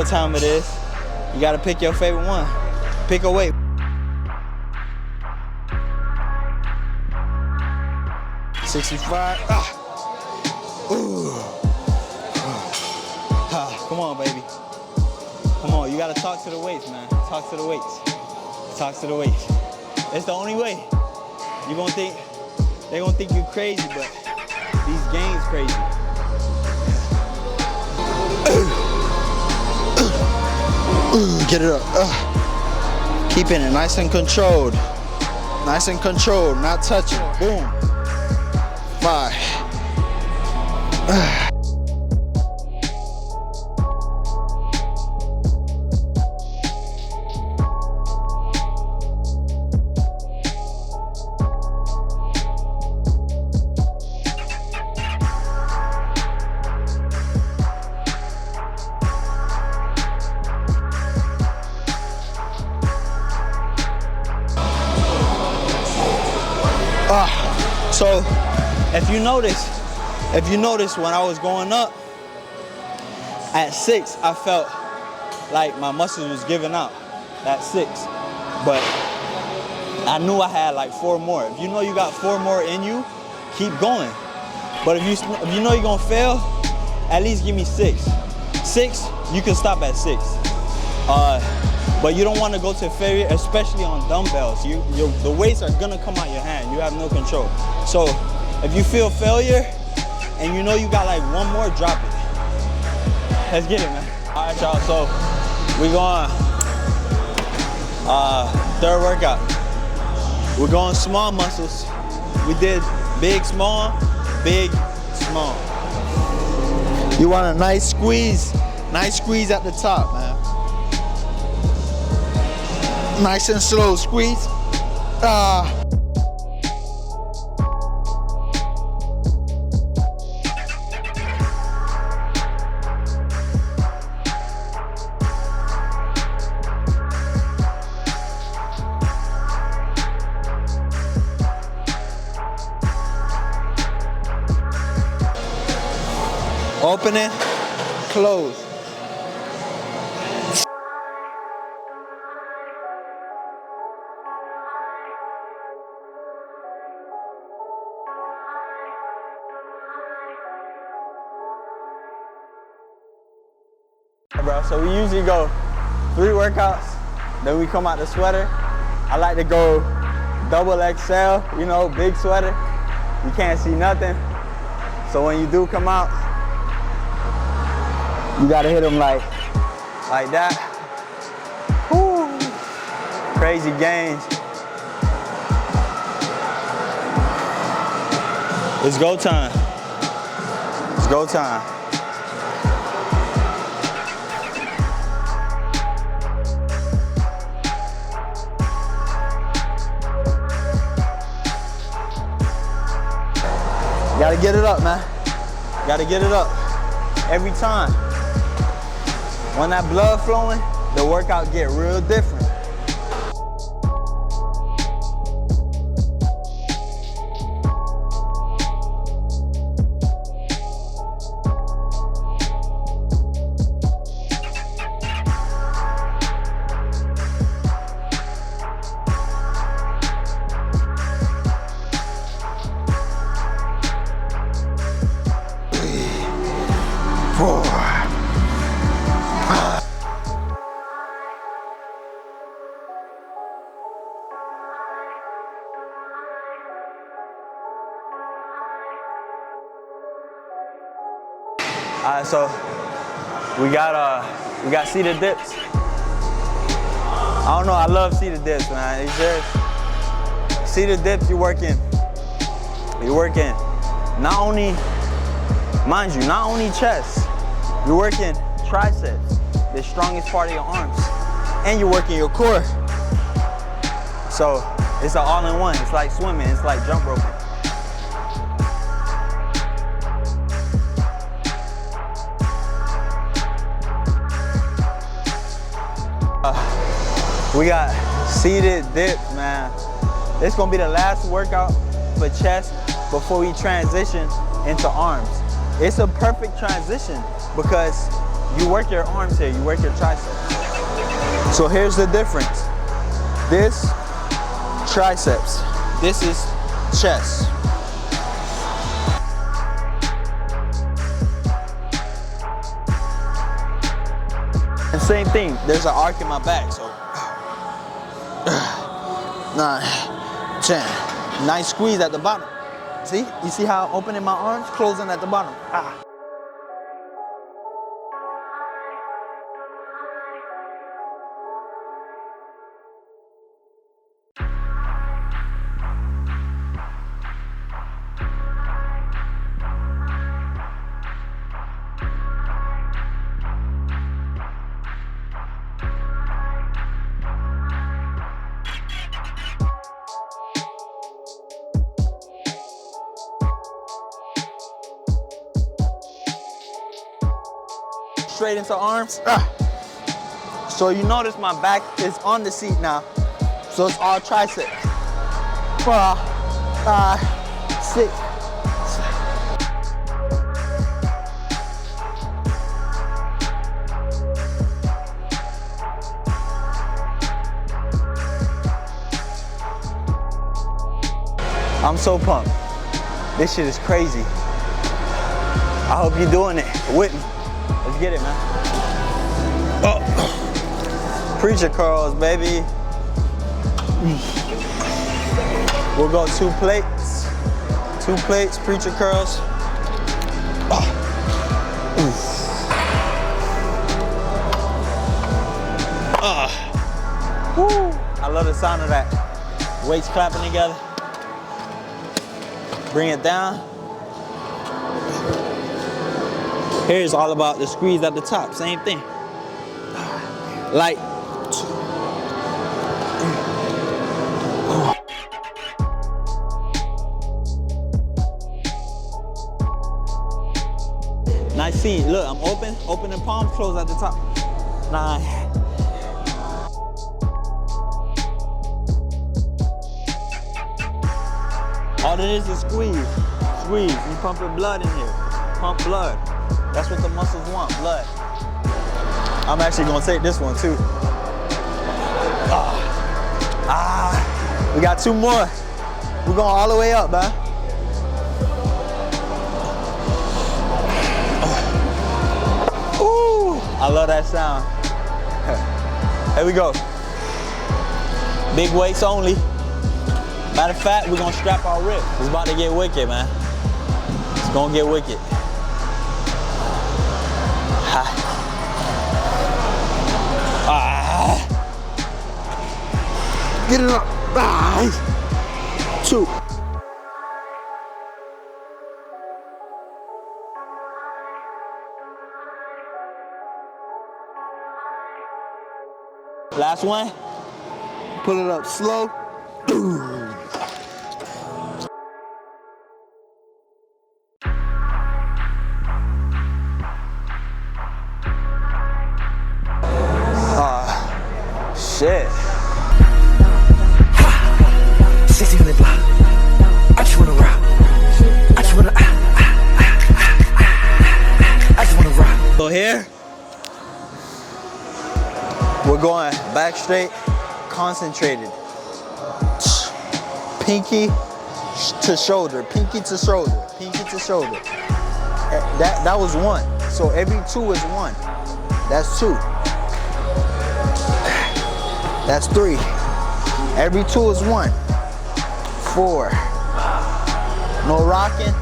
what time it is. You gotta pick your favorite one. Pick a weight. 65. Ooh. Come on, baby. Come on, you gotta talk to the weights, man. Talk to the weights. Talk to the weights. It's the only way. They gonna think you crazy, but these games crazy. Get it up. Keeping it nice and controlled. Nice and controlled, not touching. Boom. 5. So if you notice when I was going up at 6, I felt like my muscles was giving out at 6, but I knew I had like 4 more. If you know you got 4 more in you, keep going. But if you know you're gonna fail, at least give me 6. 6, you can stop at 6. But you don't want to go to failure, especially on dumbbells. The weights are gonna come out your hand. You have no control. So if you feel failure and you know you got like 1 more, drop it. Let's get it, man. All right, y'all. So we going 3rd workout. We're going small muscles. We did big, small, big, small. You want a nice squeeze at the top, man. Nice and slow squeeze. Open it, close. Bro, so we usually go 3 workouts, then we come out the sweater. I like to go double XL, you know, big sweater. You can't see nothing. So when you do come out, you gotta hit them like that. Woo. Crazy gains. It's go time. It's go time. Gotta get it up, man. Gotta get it up every time. When that blood flowing, the workout get real different. All right, so we got seated dips. I don't know, I love seated dips, man. It's just seated dips. You're working not only, mind you, not only chest. You're working triceps, the strongest part of your arms, and you're working your core. So it's an all-in-one. It's like swimming. It's like jump roping. We got seated dips, man. It's gonna be the last workout for chest before we transition into arms. It's a perfect transition because You work your arms here, you work your triceps. So here's the difference. This, triceps. This is chest. And same thing, there's an arc in my back, so 9, 10. Nice squeeze at the bottom. See? You see how I'm opening my arms, closing at the bottom. Straight into arms. So you notice my back is on the seat now. So it's all triceps. 4, 5, 6. I'm so pumped. This shit is crazy. I hope you're doing it with me. Let's get it, man. Oh. Preacher curls, baby. We'll go 2 plates. 2 plates, preacher curls. Woo. I love the sound of that. Weights clapping together. Bring it down. Here's all about the squeeze at the top, same thing. Light. Nice scene. Look, I'm open the palms, close at the top. 9. All it is squeeze. Squeeze. You pumping blood in here. Pump blood. That's what the muscles want, blood. I'm actually gonna take this one too. We got 2 more. We're going all the way up, man. Ooh, I love that sound. Here we go. Big weights only. Matter of fact, we're gonna strap our wrist. It's about to get wicked, man. It's gonna get wicked. Get it up. 2. Last one. Pull it up slow. Shit. Sexy on the block. I just wanna rock. I just wanna. I just wanna rock. So here, we're going back straight, concentrated. Pinky to shoulder, pinky to shoulder, pinky to shoulder. That was 1. So every 2 is 1. That's 2. That's 3. Every 2 is 1. 4. No rocking.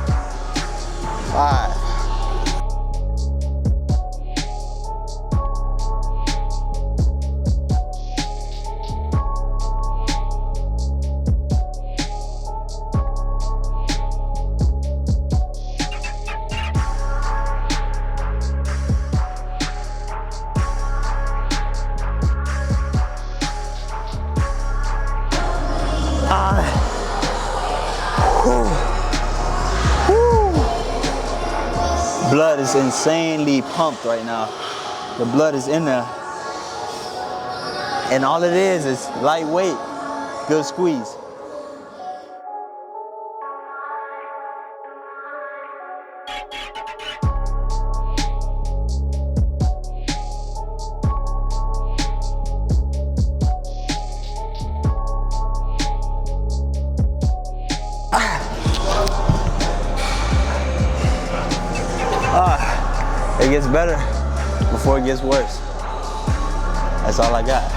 5. Blood is insanely pumped right now. The blood is in there. And all it is lightweight, good squeeze. It gets better before it gets worse. That's all I got.